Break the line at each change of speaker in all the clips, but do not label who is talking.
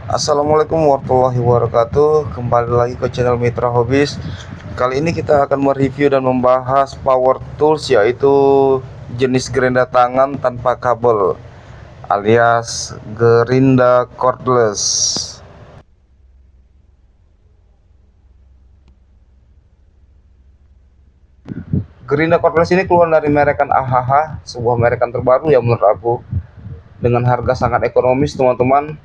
Assalamualaikum warahmatullahi wabarakatuh. Kembali lagi ke channel Mitra Hobis. Kali ini kita akan mereview dan membahas power tools, yaitu jenis gerinda tangan tanpa kabel alias gerinda cordless. Gerinda cordless ini keluar dari merekan AHH, sebuah merekan terbaru ya menurut aku, dengan harga sangat ekonomis teman-teman.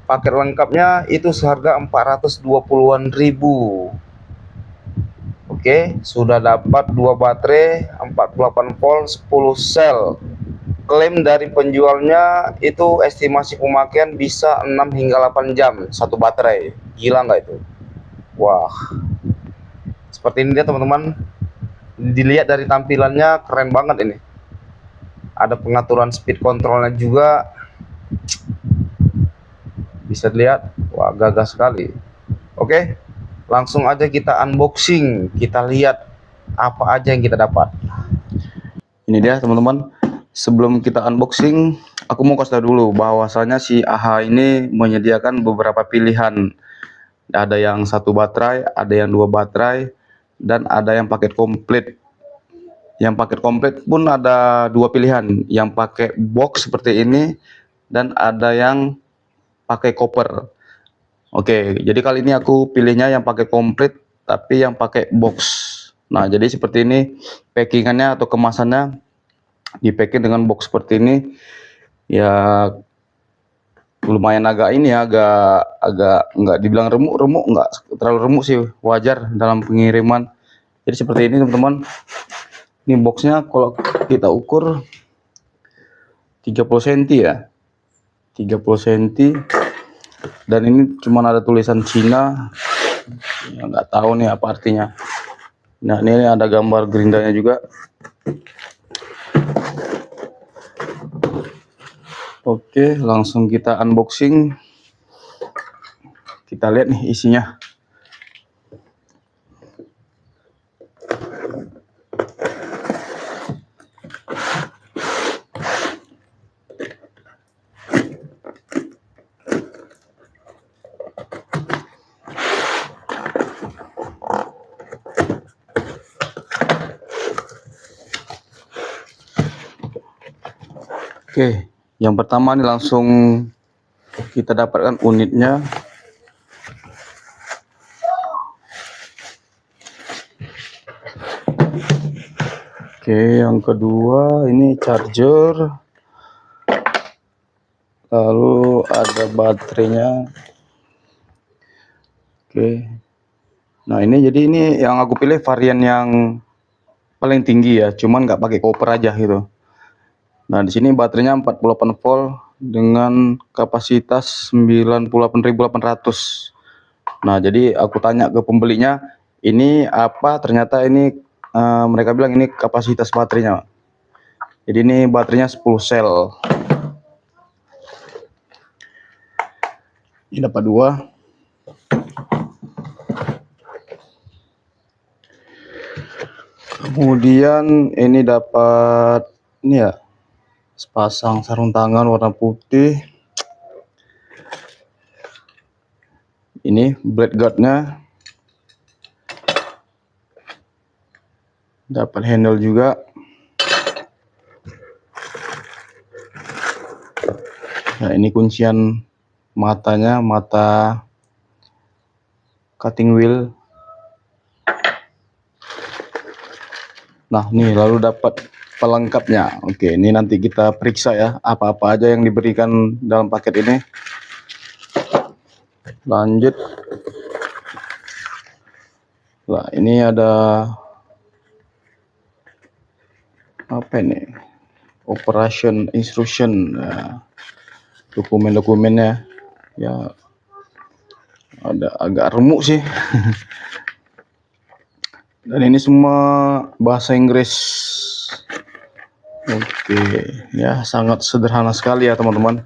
Paket lengkapnya itu seharga 420-an ribu. Oke, sudah dapat 2 baterai 48 volt 10 sel. Klaim dari penjualnya itu estimasi pemakaian bisa 6 hingga 8 jam satu baterai. Gila nggak itu? Wah, seperti ini dia teman-teman. Dilihat dari tampilannya keren banget ini. Ada pengaturan speed controlnya juga. Bisa dilihat, wah gagah sekali. Oke, langsung aja kita unboxing. Kita lihat apa aja yang kita dapat. Ini dia teman-teman. Sebelum kita unboxing, aku mau kasih tahu dulu bahwasanya si AHA ini menyediakan beberapa pilihan. Ada yang satu baterai, ada yang 2 baterai, dan ada yang paket komplit. Yang paket komplit pun ada 2 pilihan, yang pakai box seperti ini dan ada yang pakai koper. Oke, jadi kali ini aku pilihnya yang pakai komplit tapi yang pakai box. Nah, jadi seperti ini packingannya atau kemasannya, di packing dengan box seperti ini. Ya lumayan agak ini ya, agak nggak dibilang remuk, nggak terlalu remuk sih, wajar dalam pengiriman. Jadi seperti ini teman-teman. Ini boxnya kalau kita ukur 30 cm ya, 30 cm, dan ini cuma ada tulisan Cina ya, nggak tahu nih apa artinya. Nah, ini ada gambar gerindanya juga. Oke, langsung kita unboxing. Kita lihat nih isinya. Oke, yang pertama nih langsung kita dapatkan unitnya. Oke, yang kedua ini charger, lalu ada baterainya. Oke, nah ini jadi ini yang aku pilih varian yang paling tinggi ya, cuman nggak pakai koper aja gitu. Nah, di sini baterainya 48 volt dengan kapasitas 98.800. Nah, jadi aku tanya ke pembelinya, ini apa? Ternyata ini mereka bilang ini kapasitas baterainya. Jadi ini baterainya 10 sel. Ini dapat 2. Kemudian ini dapat ini ya, sepasang sarung tangan warna putih. Ini blade guardnya, dapat handle juga. Nah, ini kuncian matanya, mata cutting wheel. Nah, nih lalu dapat pelengkapnya. Oke, ini nanti kita periksa ya, apa-apa aja yang diberikan dalam paket ini. Lanjut. Nah, ini ada apa ini? Operation instruction. Nah, dokumen-dokumennya ya ada agak remuk sih. Dan ini semua bahasa Inggris. Oke, ya sangat sederhana sekali ya teman-teman.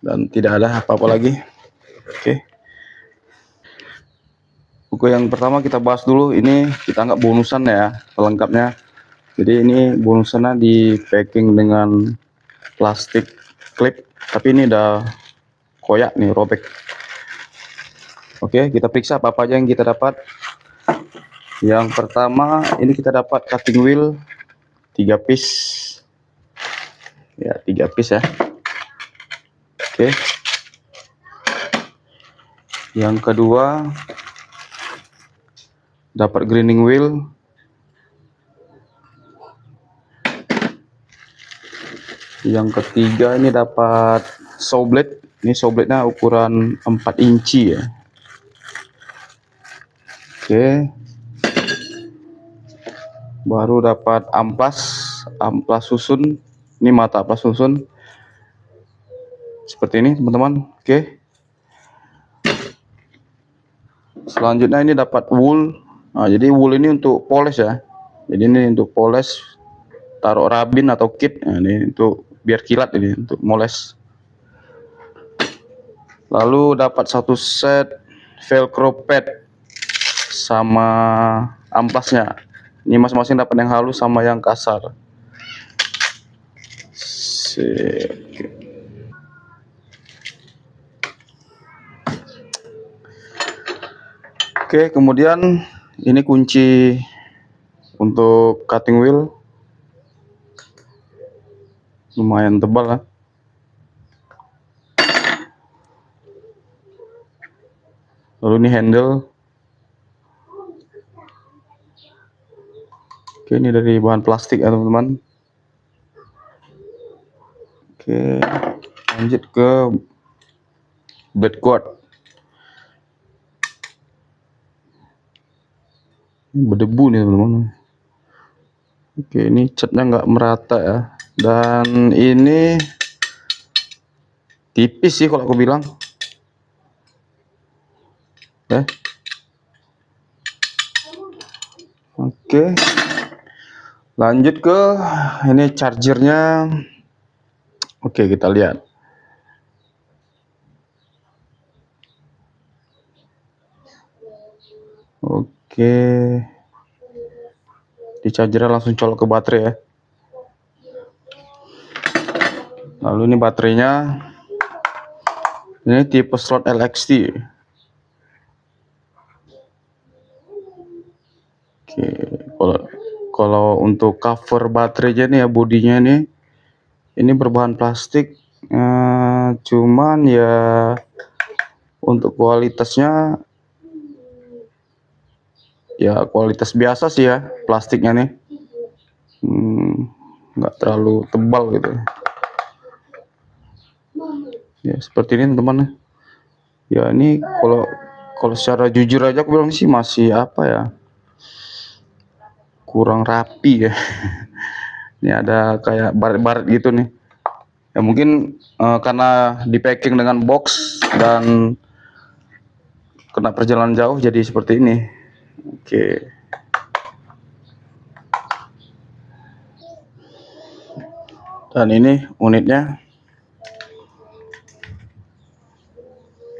Dan tidak ada apa-apa lagi. Oke. Buku yang pertama kita bahas dulu. Ini kita anggap bonusan ya, pelengkapnya. Jadi ini bonusannya di packing dengan plastik clip, tapi ini udah koyak nih, robek. Oke, kita periksa apa aja yang kita dapat. Yang pertama ini kita dapat cutting wheel 3 piece ya, 3 piece ya. Oke, yang kedua dapat grinding wheel. Yang ketiga ini dapat saw blade. Ini saw blade-nya ukuran 4 inci ya. Oke, baru dapat amplas susun. Ini mata amplas susun seperti ini teman-teman. Oke, selanjutnya ini dapat wool. Nah, jadi wool ini untuk poles ya. Jadi ini untuk poles, taruh rabin atau kit. Nah, ini untuk biar kilat, ini untuk moles. Lalu dapat satu set velcro pad sama amplasnya. Ini masing-masing dapat yang halus sama yang kasar. Oke, kemudian ini kunci untuk cutting wheel, lumayan tebal lah. Lalu ini handle. Oke, ini dari bahan plastik ya teman-teman. Oke, lanjut ke blade guard. Ini berdebu nih teman-teman. Oke, ini catnya nggak merata ya, dan ini tipis sih kalau aku bilang ya. Oke, lanjut ke ini chargernya. Oke, kita lihat. Oke, di chargernya langsung colok ke baterai ya. Lalu ini baterainya, ini tipe slot LXT. Oke, kalau untuk cover baterainya nih ya, bodinya nih ini berbahan plastik, cuman ya untuk kualitasnya ya kualitas biasa sih ya, plastiknya nih nggak terlalu tebal gitu ya, seperti ini teman-teman ya. Ini kalau secara jujur aja aku bilang sih masih apa ya, kurang rapi ya. Ini ada kayak baret-baret gitu nih ya, mungkin karena di packing dengan box dan kena perjalanan jauh jadi seperti ini. Oke, dan ini unitnya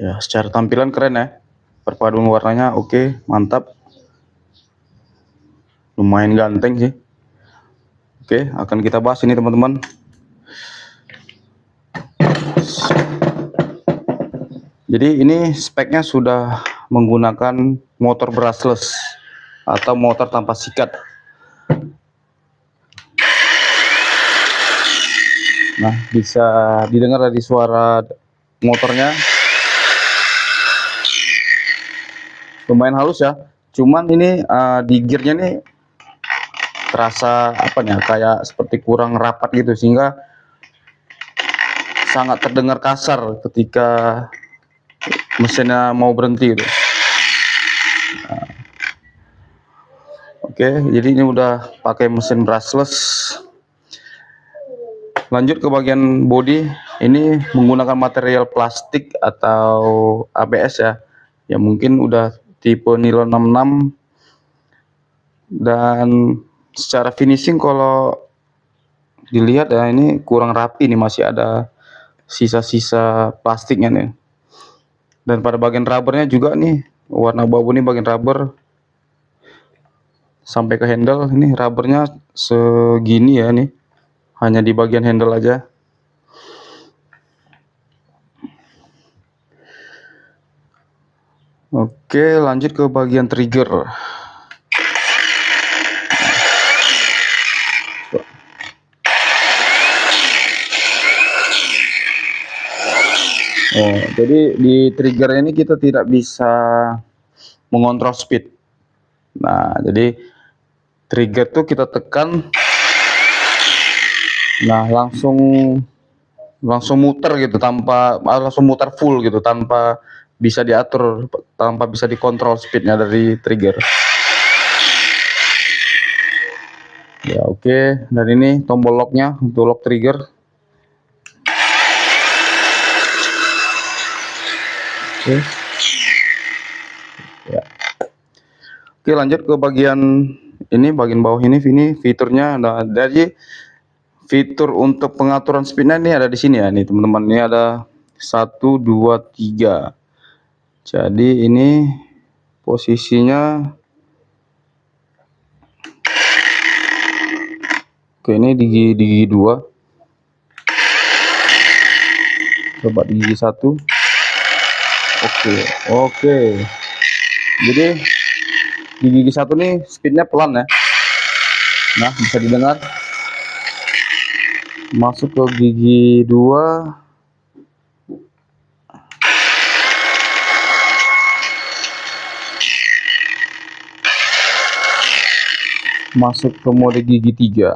ya, secara tampilan keren ya, perpaduan warnanya oke, mantap, lumayan ganteng sih. Oke, akan kita bahas ini teman-teman. Jadi ini speknya sudah menggunakan motor brushless atau motor tanpa sikat. Nah, bisa didengar dari suara motornya, lumayan halus ya. Cuman ini di gearnya nih terasa apa nih, kayak seperti kurang rapat gitu, sehingga sangat terdengar kasar ketika mesinnya mau berhenti gitu. Nah, oke, jadi ini udah pakai mesin brushless. Lanjut ke bagian bodi, ini menggunakan material plastik atau ABS ya, yang mungkin udah tipe nilon 66. Dan secara finishing kalau dilihat ya, ini kurang rapi nih, masih ada sisa-sisa plastiknya nih. Dan pada bagian rubbernya juga nih, warna abu-abu nih bagian rubber sampai ke handle. Ini rubbernya segini ya, nih hanya di bagian handle aja. Oke, lanjut ke bagian trigger. Oh, jadi di trigger ini kita tidak bisa mengontrol speed. Nah, jadi trigger tuh kita tekan, nah langsung muter gitu, langsung muter full gitu, tanpa bisa diatur, tanpa bisa dikontrol speednya dari trigger. Ya oke, dan ini tombol locknya untuk lock trigger. Oke. Ya. Oke, lanjut ke bagian ini, bagian bawah ini fiturnya. Nah, dari fitur untuk pengaturan speednya ini ada di sini ya, nih teman-teman. Ini ada 1, 2, 3. Jadi ini posisinya, oke, ini di gigi 2. Coba di gigi 1. Oke. Jadi di gigi 1 nih speednya pelan ya. Nah, bisa didengar. Masuk ke gigi 2. Masuk ke mode gigi 3.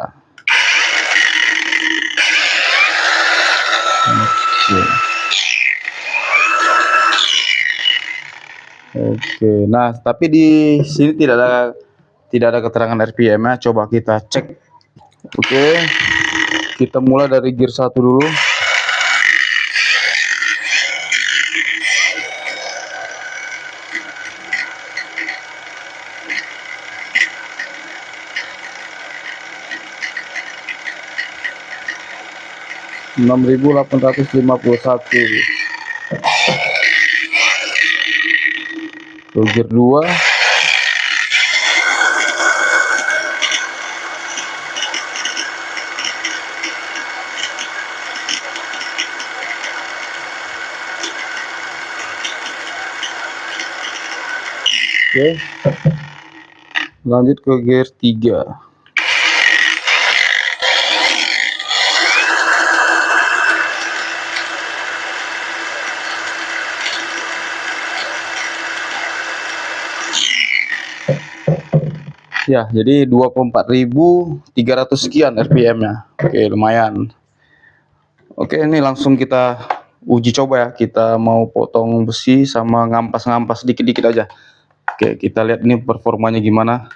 Oke. Nah, tapi di sini tidak ada keterangan RPM ya. Coba kita cek. Oke. Kita mulai dari gear 1 dulu. Ke gear 2. Oke. Lanjut ke gear 3. Ya, jadi 24.300 sekian RPM-nya. Oke, lumayan. Oke, ini langsung kita uji coba ya. Kita mau potong besi sama ngampas-ngampas dikit-dikit aja. Oke, kita lihat ini performanya gimana.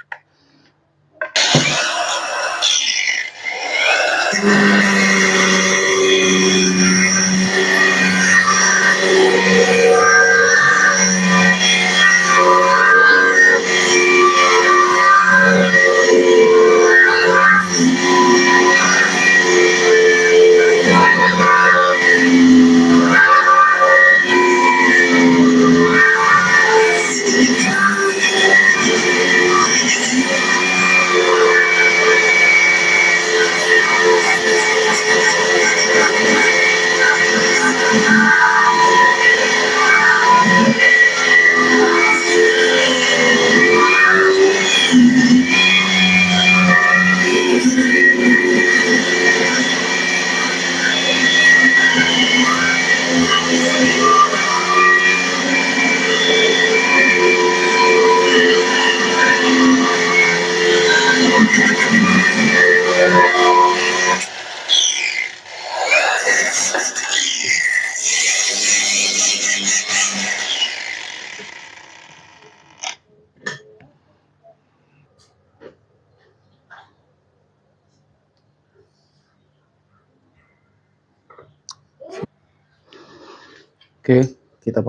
Oke, kita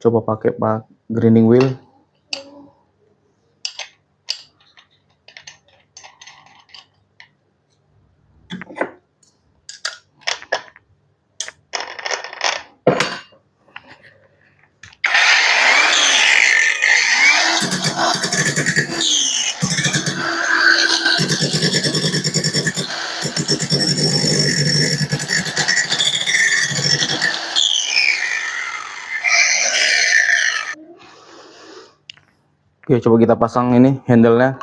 coba pakai grinding wheel. Oke, coba kita pasang ini handle-nya.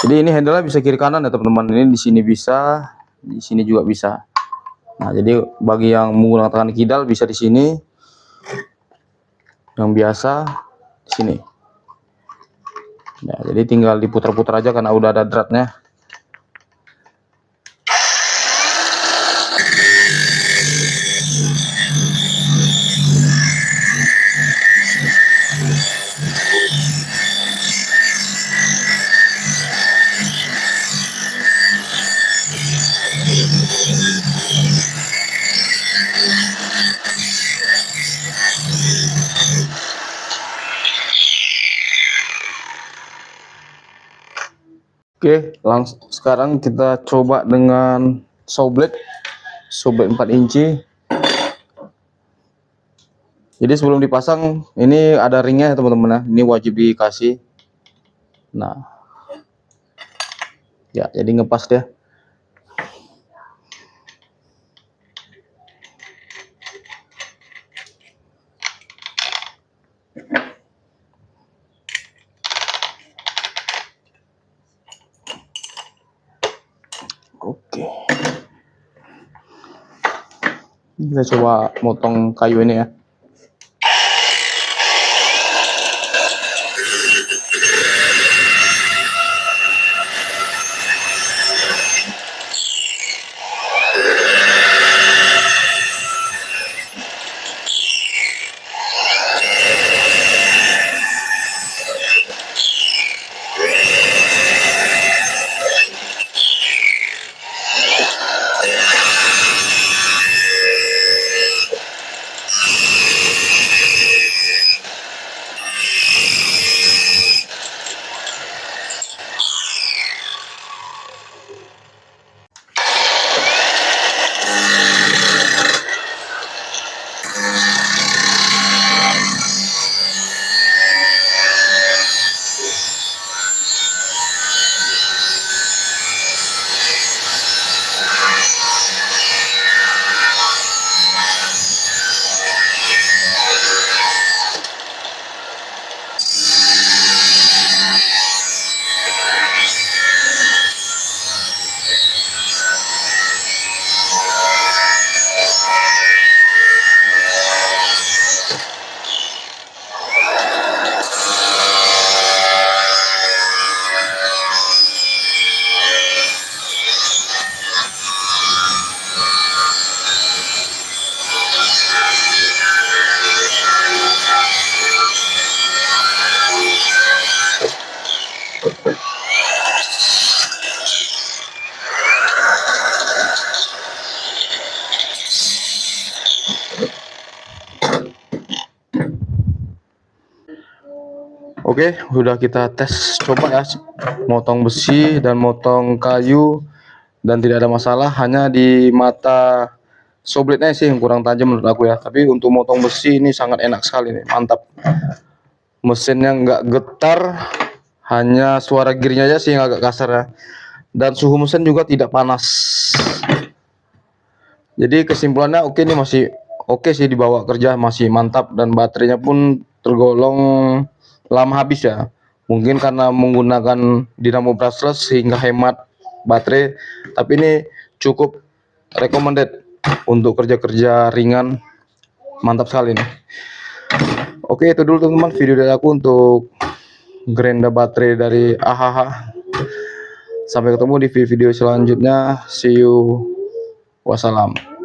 Jadi ini handle-nya bisa kiri kanan ya teman-teman. Ini di sini bisa, di sini juga bisa. Nah, jadi bagi yang menggunakan kidal bisa di sini. Yang biasa di sini. Nah, jadi tinggal diputar-putar aja karena udah ada dratnya. Oke, langsung sekarang kita coba dengan saw blade 4 inci. Jadi sebelum dipasang ini ada ringnya ya teman-teman ya. Ini wajib dikasih. Nah, ya jadi ngepas dia. Oke. Kita coba motong kayu ini ya. Oke, udah kita tes coba ya, motong besi dan motong kayu dan tidak ada masalah. Hanya di mata saw blade-nya sih yang kurang tajam menurut aku ya. Tapi untuk motong besi ini sangat enak sekali nih, mantap. Mesinnya nggak getar, hanya suara gearnya aja sih yang agak kasar ya. Dan suhu mesin juga tidak panas. Jadi kesimpulannya oke nih, masih oke sih dibawa kerja, masih mantap, dan baterainya pun tergolong lama habis ya. Mungkin karena menggunakan dinamo brushless sehingga hemat baterai, tapi ini cukup recommended untuk kerja-kerja ringan, mantap sekali nih. Oke, itu dulu teman-teman video dari aku untuk Grenda baterai dari AHH. Sampai ketemu di video selanjutnya. See you. Wassalam.